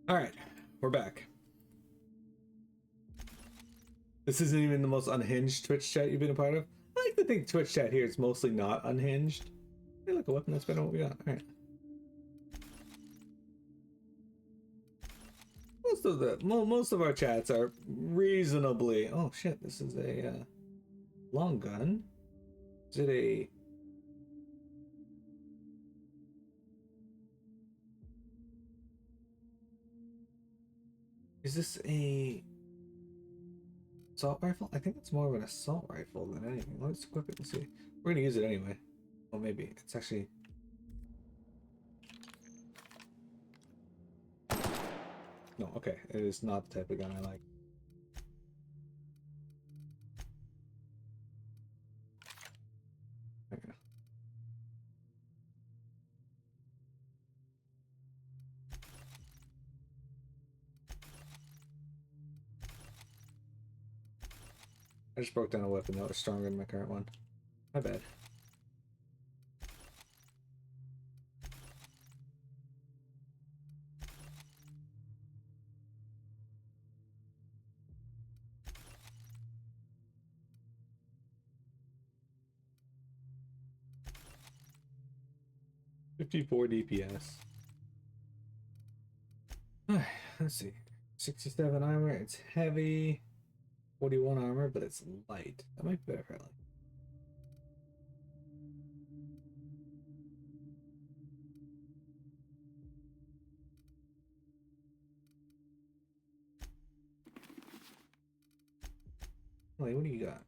All right, we're back. This isn't even the most unhinged Twitch chat you've been a part of. I like to think Twitch chat here is mostly not unhinged. Hey, look, a weapon that's better than what we got. All right. Most of our chats are reasonably. Oh shit! This is a long gun. Is it a? Is this a assault rifle? I think it's more of an assault rifle than anything. Let's equip it and see. We're gonna use it anyway. Well, maybe it's actually. No, okay. It is not the type of gun I like. Okay. I just broke down a weapon that was stronger than my current one. My bad. $54 DPS. Let's see. 67 armor. It's heavy. 41 armor, but it's light. That might be better for light. Wait, what do you got?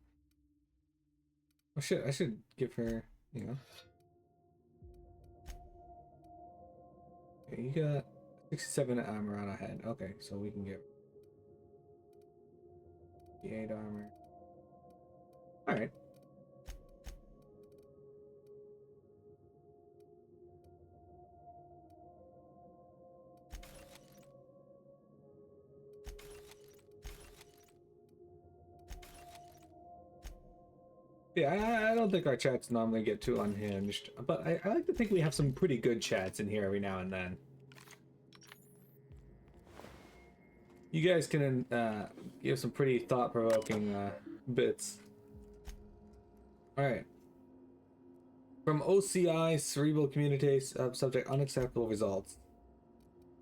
Oh shit, I should give her, you know. Okay, you got 67 armor on a head. Okay, so we can get 8 armor. Alright. Yeah, I don't think our chats normally get too unhinged, but I like to think we have some pretty good chats in here every now and then. You guys can give some pretty thought-provoking bits. Alright. From OCI Cerebral Community, subject unacceptable results.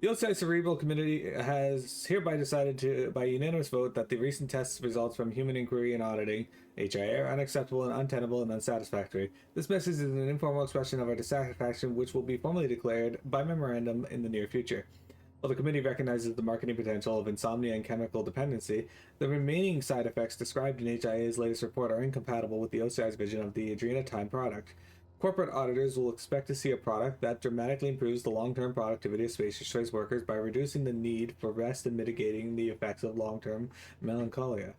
The OCI Cerebral Community has hereby decided to, by unanimous vote, that the recent test results from Human Inquiry and Auditing, HIA, are unacceptable and untenable and unsatisfactory. This message is an informal expression of our dissatisfaction, which will be formally declared by memorandum in the near future. While the committee recognizes the marketing potential of insomnia and chemical dependency, the remaining side effects described in HIA's latest report are incompatible with the OCI's vision of the Adrena Time product. Corporate auditors will expect to see a product that dramatically improves the long-term productivity of Spacious Choice workers by reducing the need for rest and mitigating the effects of long-term melancholia.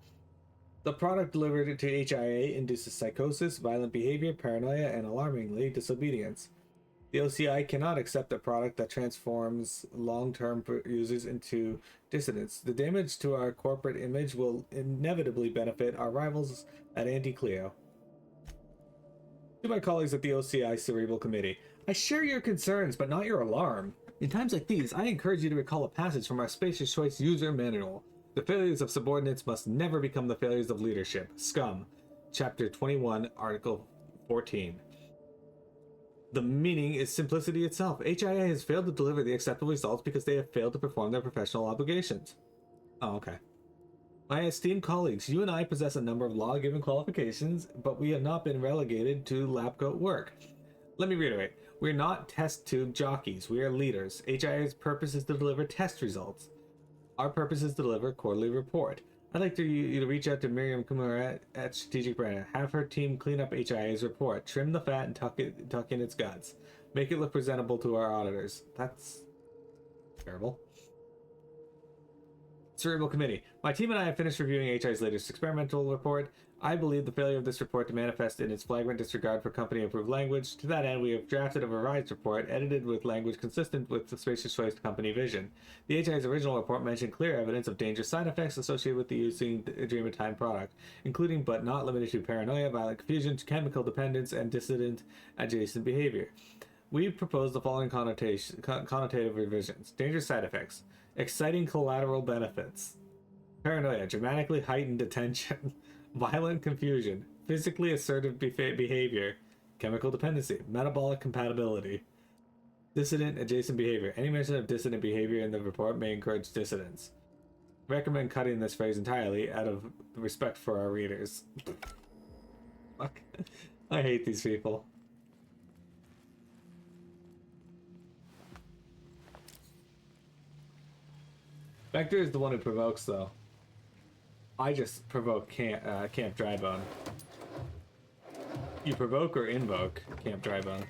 The product delivered to HIA induces psychosis, violent behavior, paranoia, and alarmingly, disobedience. The OCI cannot accept a product that transforms long-term users into dissidents. The damage to our corporate image will inevitably benefit our rivals at Anti-Clio. To my colleagues at the OCI Cerebral Committee, I share your concerns, but not your alarm. In times like these, I encourage you to recall a passage from our Spacious Choice user manual. The failures of subordinates must never become the failures of leadership. Scum. Chapter 21, Article 14. The meaning is simplicity itself. HIA has failed to deliver the acceptable results because they have failed to perform their professional obligations. Oh, okay. My esteemed colleagues, you and I possess a number of law-given qualifications, but we have not been relegated to lab coat work. Let me reiterate, we're not test tube jockeys, we are leaders. HIA's purpose is to deliver test results. Our purpose is to deliver a quarterly report. I'd like you to reach out to Miriam Kumura at Strategic Brand. Have her team clean up HIA's report, trim the fat and tuck in its guts. Make it look presentable to our auditors. That's terrible. Cerebral Committee. My team and I have finished reviewing HI's latest experimental report. I believe the failure of this report to manifest in its flagrant disregard for company-approved language. To that end, we have drafted a revised report, edited with language consistent with the Spacious Choice company vision. The HI's original report mentioned clear evidence of dangerous side effects associated with the using Adrena Time product, including but not limited to paranoia, violent confusion, chemical dependence, and dissident adjacent behavior. We propose the following connotative revisions. Dangerous side effects. Exciting collateral benefits. Paranoia, dramatically heightened attention. Violent confusion. Physically assertive behavior. Chemical dependency. Metabolic compatibility. Dissident adjacent behavior. Any mention of dissident behavior in the report may encourage dissidence. Recommend cutting this phrase entirely out of respect for our readers. Fuck. I hate these people. Vector is the one who provokes, though. I just provoke Camp Drybone. You provoke or invoke Camp Drybone.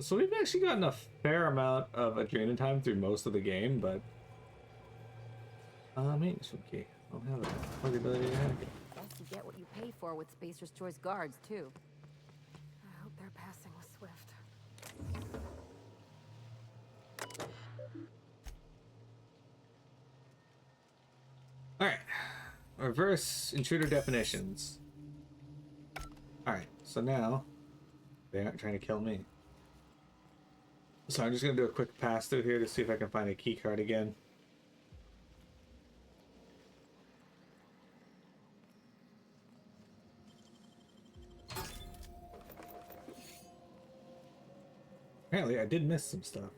So we've actually gotten a fair amount of Adrena time through most of the game, but maintenance key. I don't have it. Or the ability to hack it. Guess you get what you pay for with Spacer's Choice guards too. I hope their passing was swift. All right, reverse intruder definitions. All right, so now they aren't trying to kill me. So I'm just gonna do a quick pass through here to see if I can find a key card again. Apparently I did miss some stuff.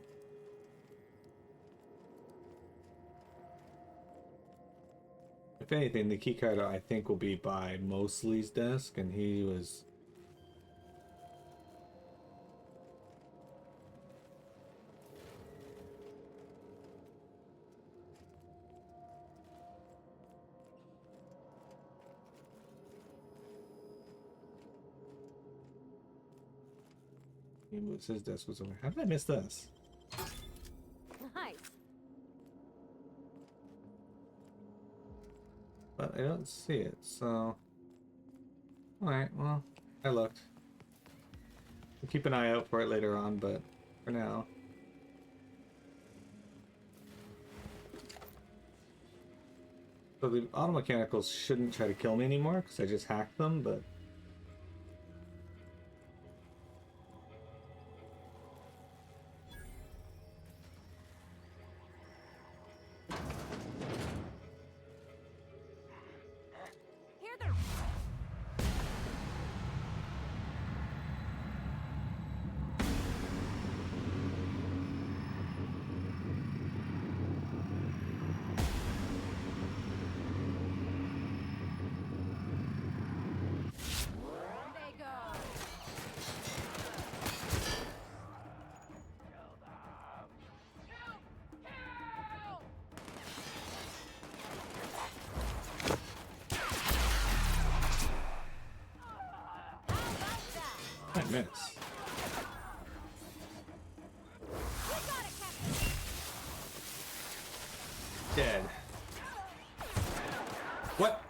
If anything, the key card I think will be by Mosley's desk, and he was... He moves his desk was over. How did I miss this? Nice. But I don't see it, so... Alright, well, I looked. We'll keep an eye out for it later on, but for now... So the auto mechanicals shouldn't try to kill me anymore, because I just hacked them, but... I miss. Dead. What?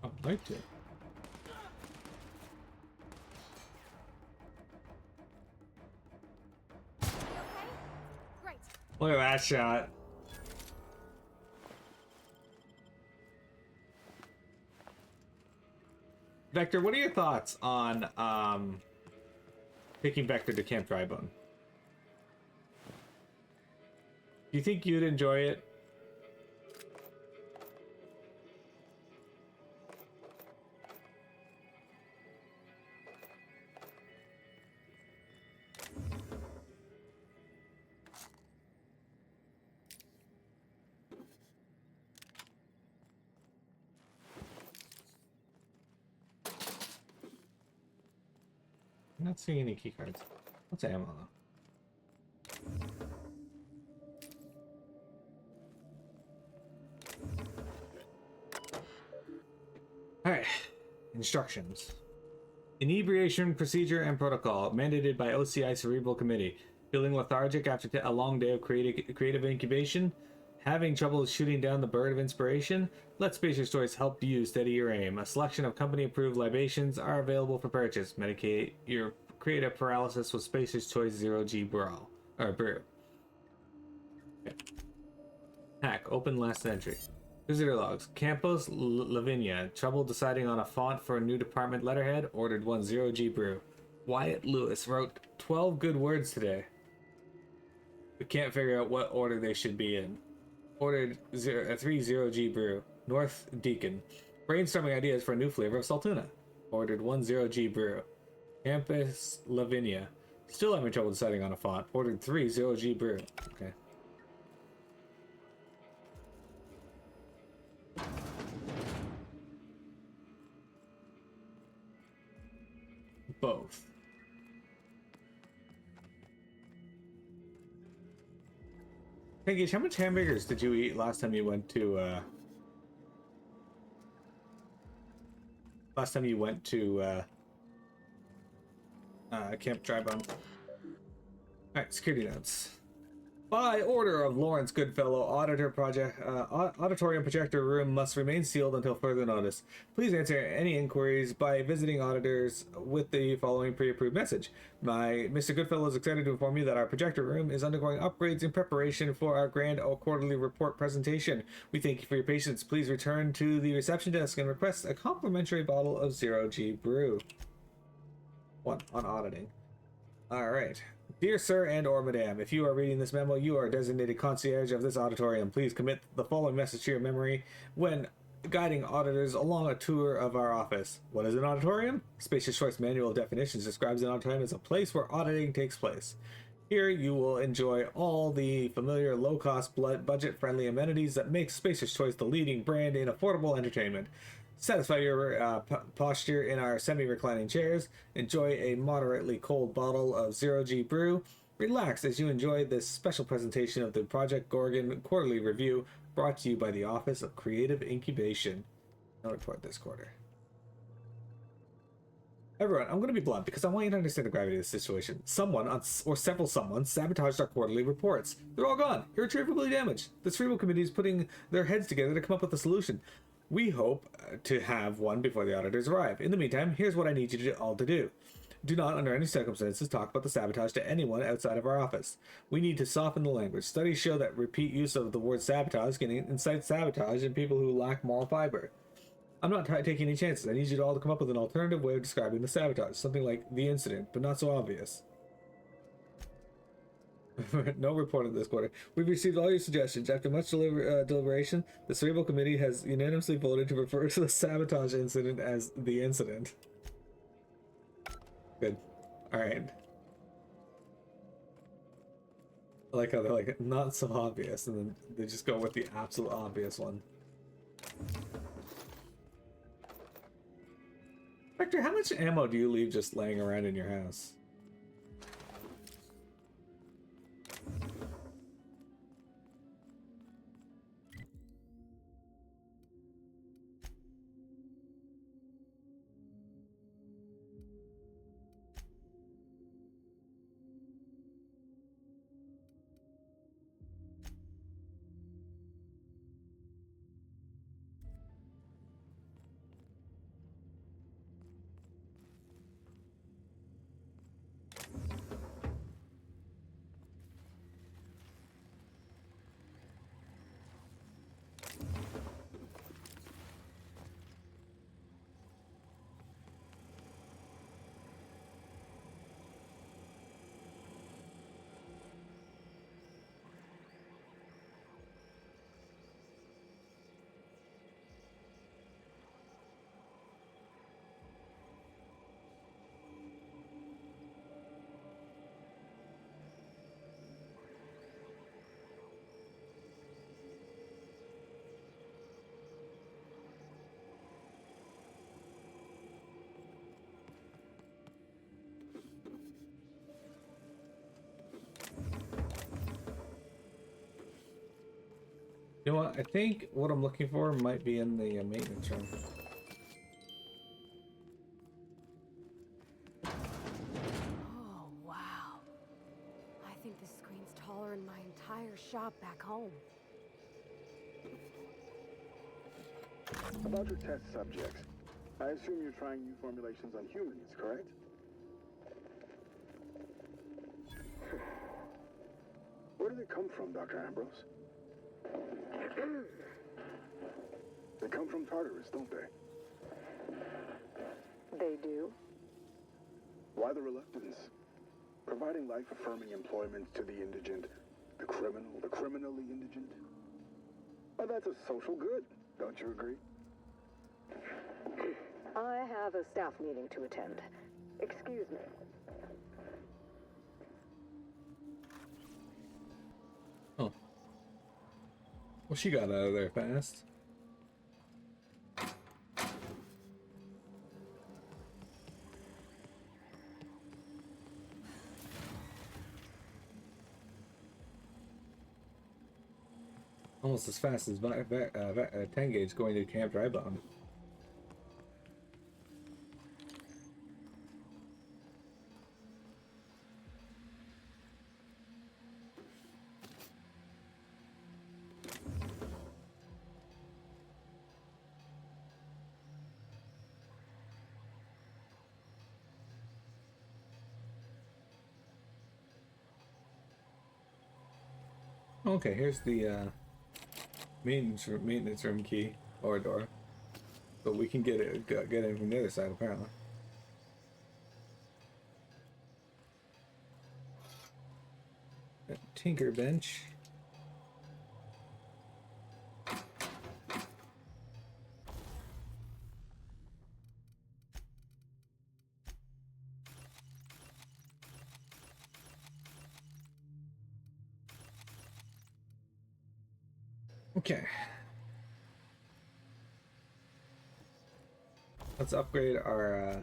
I'd like to. Look at that shot. Vector, what are your thoughts on picking Vector to Camp Drybone? Do you think you'd enjoy it? I'm not seeing any keycards. What's ammo though? Alright. Instructions. Inebriation procedure and protocol mandated by OCI Cerebral Committee. Feeling lethargic after a long day of creative incubation? Having trouble shooting down the bird of inspiration? Let Spacer's Choice help you steady your aim. A selection of company-approved libations are available for purchase. Medicate your creative paralysis with Spacer's Choice Zero G Brew. Okay. Hack. Open last entry. Visitor logs. Campos Lavinia. Trouble deciding on a font for a new department letterhead. Ordered 10G Brew. Wyatt Lewis wrote 12 good words today. We can't figure out what order they should be in. Ordered 30G Brew. North Deacon. Brainstorming ideas for a new flavor of Saltuna. Ordered 10G Brew. Campus Lavinia. Still having trouble deciding on a font. Ordered 30G Brew. Okay. Both. Hey Gish, how much hamburgers did you eat last time you went to Camp Dry-Bum? Alright, security notes. By order of Lawrence Goodfellow, auditorium projector room must remain sealed until further notice. Please answer any inquiries by visiting auditors with the following pre-approved message. Mr. Goodfellow is excited to inform you that our projector room is undergoing upgrades in preparation for our grand quarterly report presentation. We thank you for your patience. Please return to the reception desk and request a complimentary bottle of Zero G Brew. 1 on auditing. Alright. Dear Sir and or Madame, if you are reading this memo, you are a designated concierge of this auditorium. Please commit the following message to your memory when guiding auditors along a tour of our office. What is an auditorium? Spacer's Choice Manual of Definitions describes an auditorium as a place where auditing takes place. Here you will enjoy all the familiar low-cost, budget-friendly amenities that make Spacer's Choice the leading brand in affordable entertainment. Satisfy your posture in our semi-reclining chairs. Enjoy a moderately cold bottle of Zero G Brew. Relax as you enjoy this special presentation of the Project Gorgon Quarterly Review, brought to you by the Office of Creative Incubation. No report this quarter. Everyone, I'm going to be blunt because I want you to understand the gravity of this situation. Someone, or several someone, sabotaged our quarterly reports. They're all gone, irretrievably damaged. The Cerebral Committee is putting their heads together to come up with a solution. We hope to have one before the auditors arrive. In the meantime, here's what I need you all to do. Do not, under any circumstances, talk about the sabotage to anyone outside of our office. We need to soften the language. Studies show that repeat use of the word sabotage can incite sabotage in people who lack moral fiber. I'm not taking any chances. I need you all to come up with an alternative way of describing the sabotage. Something like the incident, but not so obvious. No report of this quarter. We've received all your suggestions. After much deliberation, the Cerebral Committee has unanimously voted to refer to the sabotage incident as the incident. Good. Alright. I like how they're like, not so obvious, and then they just go with the absolute obvious one. Vector, how much ammo do you leave just laying around in your house? You know what? I think what I'm looking for might be in the maintenance room. Oh, wow. I burn my entire shop back home. About your test subjects, I assume you're trying new formulations on humans, correct? Where do they come from, Dr. Ambrose? They come from Tartarus, don't they? They do? Why the reluctance? Providing life-affirming employment to the indigent, the criminally indigent? Well, that's a social good, don't you agree? I have a staff meeting to attend. Excuse me. Oh. Well, she got out of there fast. Almost as fast as 10 gauge going to Camp Dry Bomb. Okay, here's the maintenance room key or door, but we can get in from the other side apparently. Tinker bench. Okay. Let's upgrade our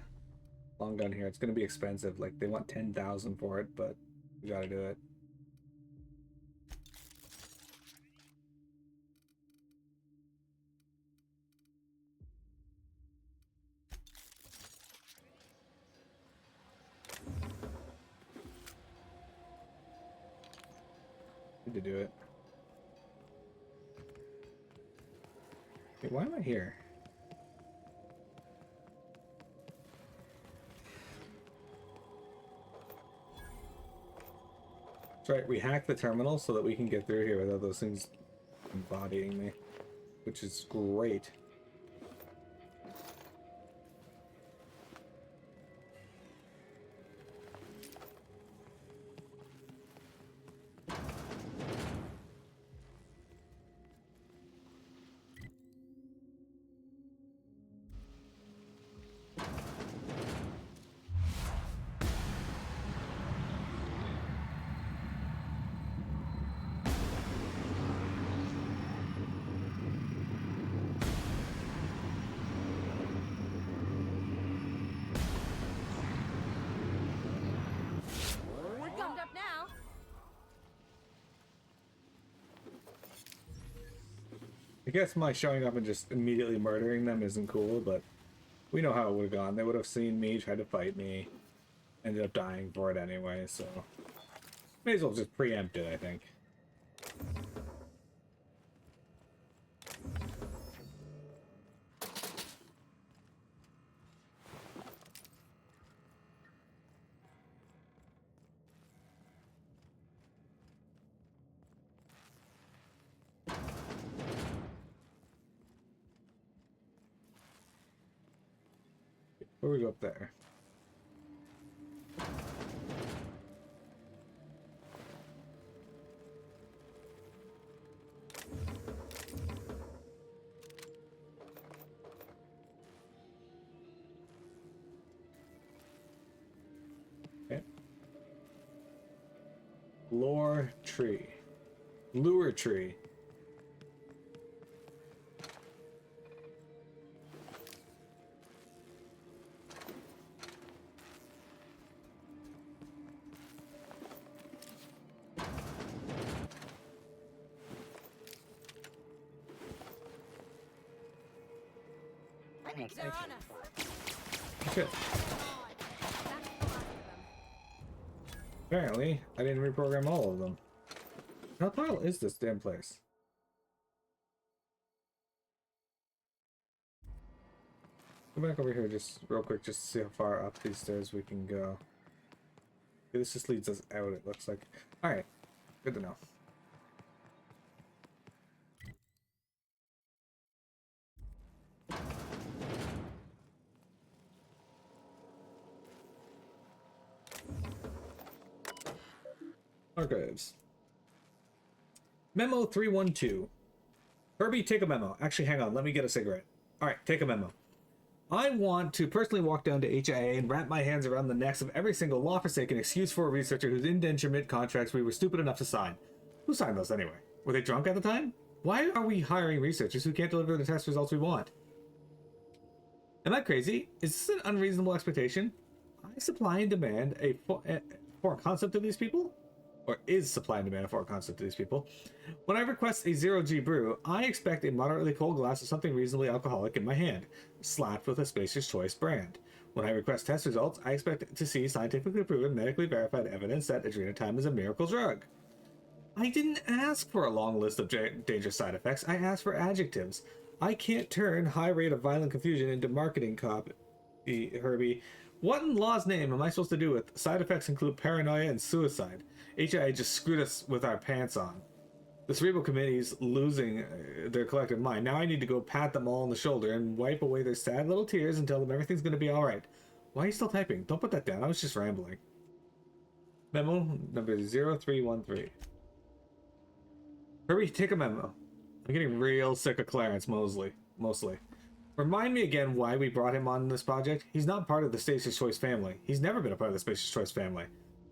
long gun here. It's gonna be expensive. Like they want 10,000 for it, but we gotta do it. Need to do it. Wait, why am I here? That's right, we hacked the terminal so that we can get through here without those things embodying me, which is great. We're gummed up now. I guess my showing up and just immediately murdering them isn't cool, but we know how it would have gone. They would have seen me, tried to fight me, ended up dying for it anyway, so may as well just preempt it, I think. Where we go up there? Okay. Lure tree. Lure tree. I think they're on us. Okay. Come on. That's the last of them. Apparently, I didn't reprogram all of them. How tall is this damn place? Go back over here just real quick, just to see how far up these stairs we can go. Okay, this just leads us out, it looks like. Alright, good to know. Archives. Memo 312. Herbie, take a memo. Actually, hang on. Let me get a cigarette. All right, take a memo. I want to personally walk down to HIA and wrap my hands around the necks of every single law-forsaken excuse for a researcher whose indenturement contracts we were stupid enough to sign. Who signed those anyway? Were they drunk at the time? Why are we hiring researchers who can't deliver the test results we want? Am I crazy? Is this an unreasonable expectation? I supply and demand a foreign concept of these people? Or is supply and demand a foreign concept to these people? When I request a 0G brew, I expect a moderately cold glass of something reasonably alcoholic in my hand, slapped with a Spacer's Choice brand. When I request test results, I expect to see scientifically proven, medically verified evidence that adrenotime is a miracle drug. I didn't ask for a long list of dangerous side effects, I asked for adjectives. I can't turn high rate of violent confusion into marketing copy, Herbie. What in law's name am I supposed to do with side effects include paranoia and suicide? HIA just screwed us with our pants on. The Cerebral Committee's losing their collective mind. Now I need to go pat them all on the shoulder and wipe away their sad little tears and tell them everything's going to be alright. Why are you still typing? Don't put that down. I was just rambling. Memo number 0313. Hurry, take a memo. I'm getting real sick of Clarence Mosley. Mostly. Remind me again why we brought him on this project. He's not part of the Spacer's Choice family. He's never been a part of the Spacer's Choice family.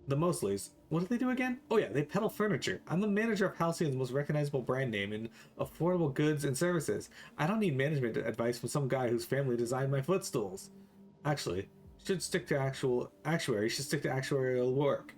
The Mosleys. What do they do again? Oh yeah, they peddle furniture. I'm the manager of Halcyon's most recognizable brand name in affordable goods and services. I don't need management advice from some guy whose family designed my footstools. Actually, should stick to actuary should stick to actuarial work.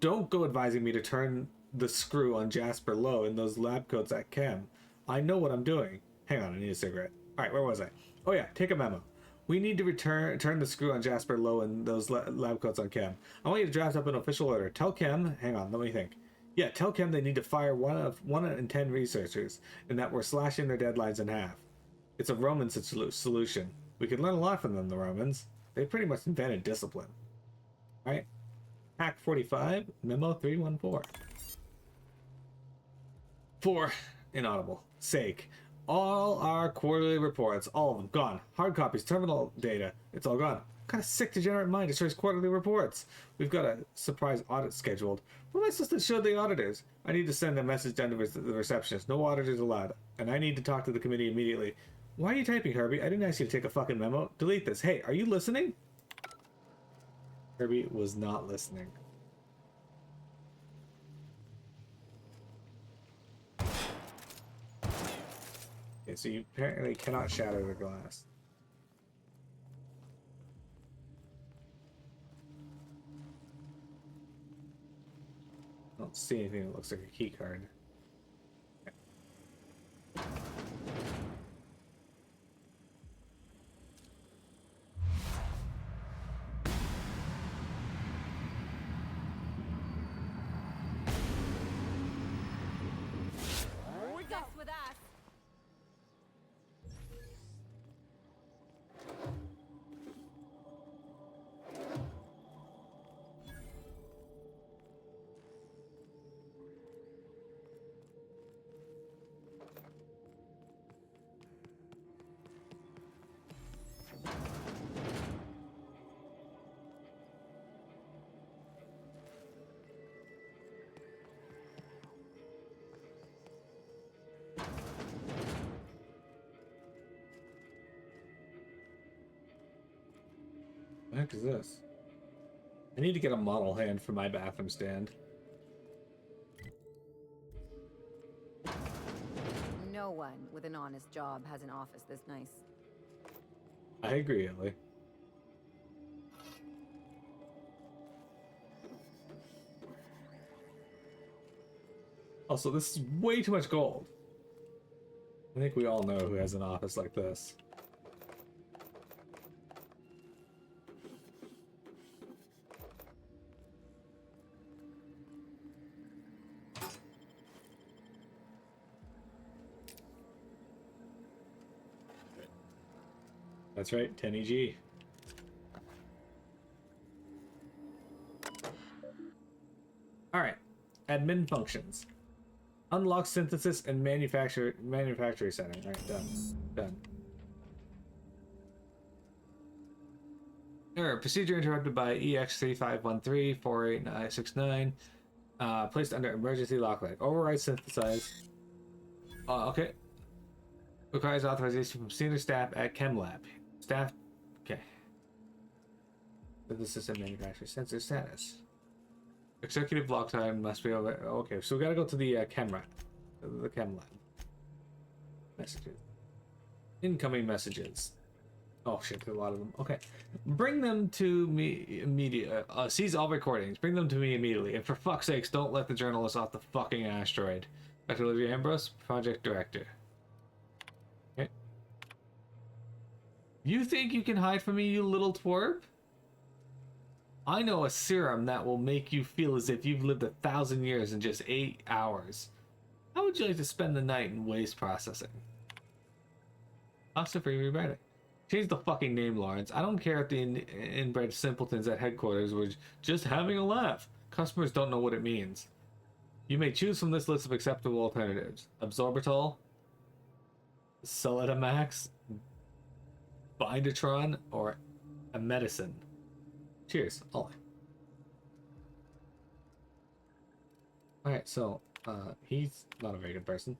Don't go advising me to turn the screw on Jasper Lowe in those lab coats at Chem. I know what I'm doing. Hang on, I need a cigarette. Alright, where was I? Oh yeah, take a memo. We need to turn the screw on Jasper Lowe and those lab coats on Chem. I want you to draft up an official order. Tell Chem, hang on, let me think. Yeah, tell Chem they need to fire one in 10 researchers, and that we're slashing their deadlines in half. It's a Roman solution. We could learn a lot from them, the Romans. They pretty much invented discipline. Alright. Hack 45, Memo 314. 4. Inaudible. Sake. All our quarterly reports, all of them, gone. Hard copies, terminal data, it's all gone. What kind of sick degenerate mind destroys quarterly reports? We've got a surprise audit scheduled. What am I supposed to show the auditors? I need to send a message down to the receptionist. No auditors allowed. And I need to talk to the committee immediately. Why are you typing, Herbie? I didn't ask you to take a fucking memo. Delete this. Hey, are you listening? Herbie was not listening. Okay, so you apparently cannot shatter the glass. I don't see anything that looks like a key card. Guess with us. What the heck is this? I need to get a model hand for my bathroom stand. No one with an honest job has an office this nice. I agree, Ellie. Also, this is way too much gold. I think we all know who has an office like this. That's right, 10EG. Alright. Admin functions. Unlock synthesis and manufacturing center. Alright, done. Done. Error. Procedure interrupted by EX3513-48969. Placed under emergency locklight. Override synthesize. Okay. Requires authorization from senior staff at ChemLab. Staff. Okay. Synthesis and manufacturing sensor status. Executive block time must be over. Okay, so we gotta go to the camera. The ChemLab. Messages. Incoming messages. Oh shit, there's a lot of them. Okay. Bring them to me immediately. Seize all recordings. Bring them to me immediately. And for fuck's sakes, don't let the journalists off the fucking asteroid. Dr. Olivia Ambrose, Project Director. Okay. You think you can hide from me, you little twerp? I know a serum that will make you feel as if you've lived 1,000 years in just 8 hours. How would you like to spend the night in waste processing? Pasta free rebranding. Change the fucking name, Lawrence. I don't care if the inbred simpletons at headquarters were just having a laugh. Customers don't know what it means. You may choose from this list of acceptable alternatives. Absorbitol, Solidamax, Bindatron, or a medicine. Cheers, Ollie. Alright, so, he's not a very good person.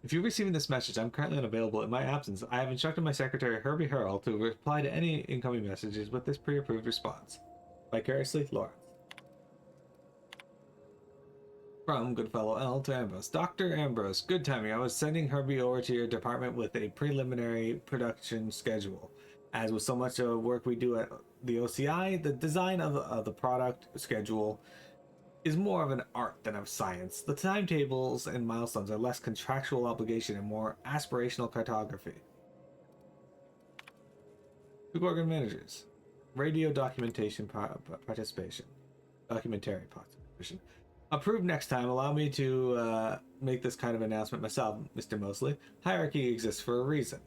If you're receiving this message, I'm currently unavailable in my absence. I have instructed my secretary, Herbie Hurl, to reply to any incoming messages with this pre-approved response. Vicariously, Lawrence. From Goodfellow L to Ambrose. Dr. Ambrose, good timing. I was sending Herbie over to your department with a preliminary production schedule. As with so much of work we do at the OCI, the design of the product schedule is more of an art than of science. The timetables and milestones are less contractual obligation and more aspirational cartography. Two Gorgon managers. Radio documentation participation. Documentary participation. Approved next time. Allow me to make this kind of announcement myself, Mr. Mosley. Hierarchy exists for a reason.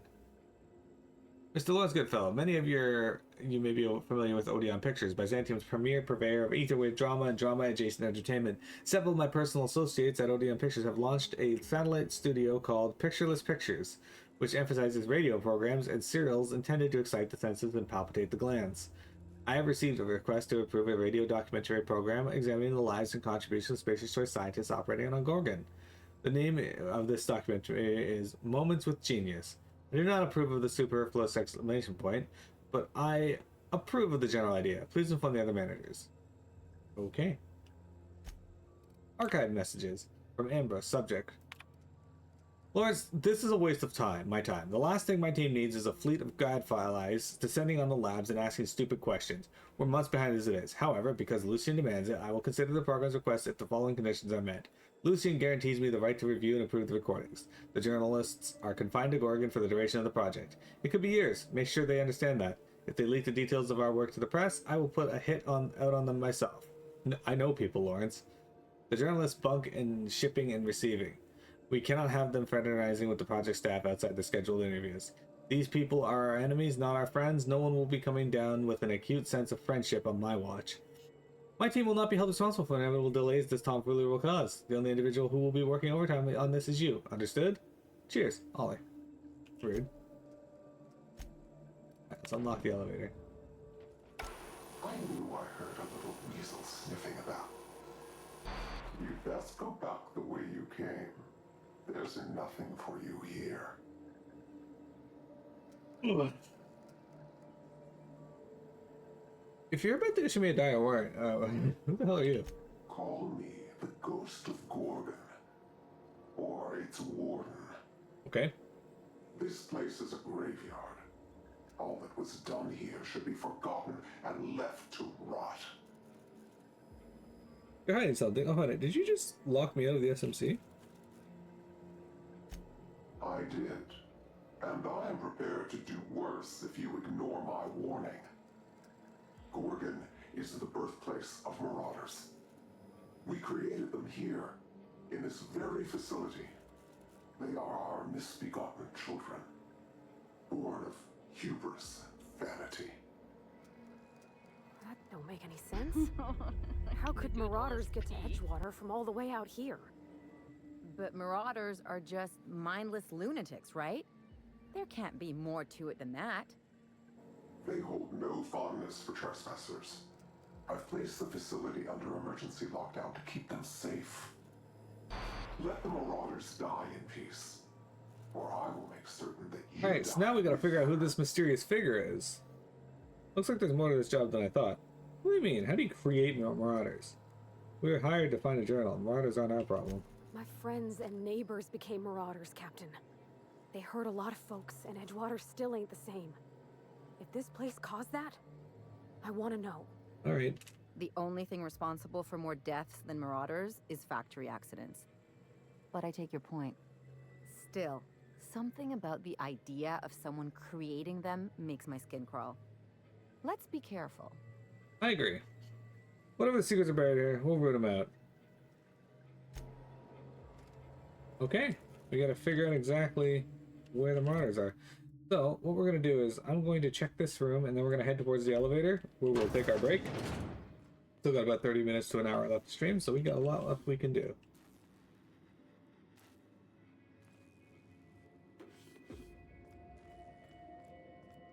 Mr. Lawrence Goodfellow, many of you may be familiar with Odeon Pictures, Byzantium's premier purveyor of etherwave drama and drama-adjacent entertainment. Several of my personal associates at Odeon Pictures have launched a satellite studio called Pictureless Pictures, which emphasizes radio programs and serials intended to excite the senses and palpitate the glands. I have received a request to approve a radio documentary program examining the lives and contributions of Spacer's Choice scientists operating on Gorgon. The name of this documentary is Moments with Genius. I do not approve of the superfluous exclamation point, but I approve of the general idea. Please inform the other managers. Okay. Archive messages from Ambrose. Subject. Lawrence, this is a waste of time, my time. The last thing my team needs is a fleet of gadfile eyes descending on the labs and asking stupid questions. We're months behind as it is. However, because Lucian demands it, I will consider the program's request if the following conditions are met. Lucian guarantees me the right to review and approve the recordings. The journalists are confined to Gorgon for the duration of the project. It could be years. Make sure they understand that. If they leak the details of our work to the press, I will put a hit out on them myself. I know people, Lawrence. The journalists bunk in shipping and receiving. We cannot have them fraternizing with the project staff outside the scheduled interviews. These people are our enemies, not our friends. No one will be coming down with an acute sense of friendship on my watch. My team will not be held responsible for inevitable delays this tomfoolery will cause. The only individual who will be working overtime on this is you. Understood? Cheers, Ollie. Rude. Right, let's unlock the elevator. I knew I heard a little weasel sniffing about. You'd best go back the way you came. There's nothing for you here. If you're about to issue me a dire warrant, who the hell are you? Call me the Ghost of Gorgon. Or its warden. Okay. This place is a graveyard. All that was done here should be forgotten and left to rot. You're hiding something. Oh, honey, did you just lock me out of the SMC? I did. And I am prepared to do worse if you ignore my warning. Gorgon is the birthplace of marauders. We created them here, in this very facility. They are our misbegotten children, born of hubris, vanity. That don't make any sense. How could Marauders get to Edgewater from all the way out here? But Marauders are just mindless lunatics, right? There can't be more to it than that. They hold no fondness for trespassers. I've placed the facility under emergency lockdown to keep them safe. Let the Marauders die in peace, or I will make certain that you Alright, so die. now we gotta figure out who this mysterious figure is. Looks like there's more to this job than I thought. What do you mean? How do you create Marauders? We were hired to find a journal. Marauders aren't our problem. My friends and neighbors became Marauders, Captain. They hurt a lot of folks, and Edgewater still ain't the same. If this place caused that, I want to know. Alright. The only thing responsible for more deaths than Marauders is factory accidents. But I take your point. Still, something about the idea of someone creating them makes my skin crawl. Let's be careful. I agree. Whatever the secrets are buried here, we'll root them out. Okay, we gotta figure out exactly where the Marauders are. So, what we're gonna do is, I'm going to check this room, and then we're gonna head towards the elevator, where we'll take our break. Still got about 30 minutes to an hour left to stream, so we got a lot left we can do.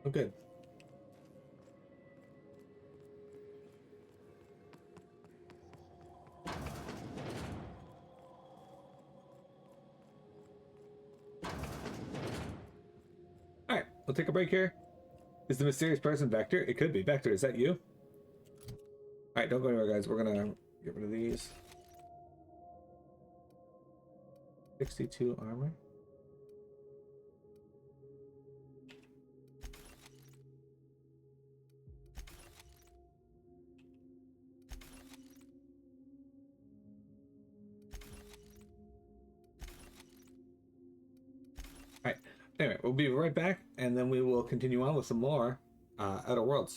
Oh, good. Alright, we'll take a break here. Is the mysterious person Vector? It could be. Vector, is that you? Alright, don't go anywhere, guys. We're gonna get rid of these. 62 armor. Alright, anyway, we'll be right back, and then we will continue on with some more Outer Worlds.